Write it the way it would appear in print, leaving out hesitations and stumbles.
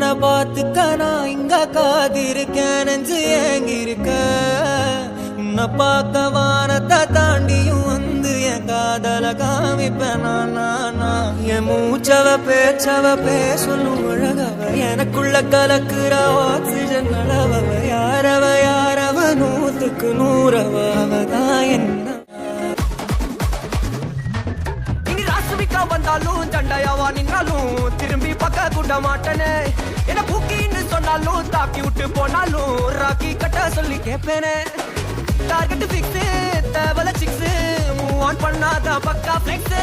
உன்னை பார்த்துக்க நான் இங்க காதிருக்கேன் நெஞ்சு ஏங்கிருக்க உன்னை பார்க்க வானத்தை தாண்டியும் வந்து என் காதல காமிப்பேன் நான் என் மூச்சவ பேச்சவ பேசணும் அழகவ எனக்குள்ள கலக்குற ஆக்சிஜன் அளவவ யாரவ நூத்துக்கு நூறவ அவதான் என்ன வந்தாலும் சண்டையாவா நின்னாலும் திரும்பி பக்க கூட்ட மாட்டேனே என்ன பூக்கின்னு சொன்னாலும் தாக்கி விட்டு போனாலும் ராக்கி கட்ட சொல்லி கேட்பேனே டார்கெட் பிக்ஸ் தேவல சிக்ஸ் மூவ் ஆன் பண்ணாத பக்கா ஃபிளெக்ஸ்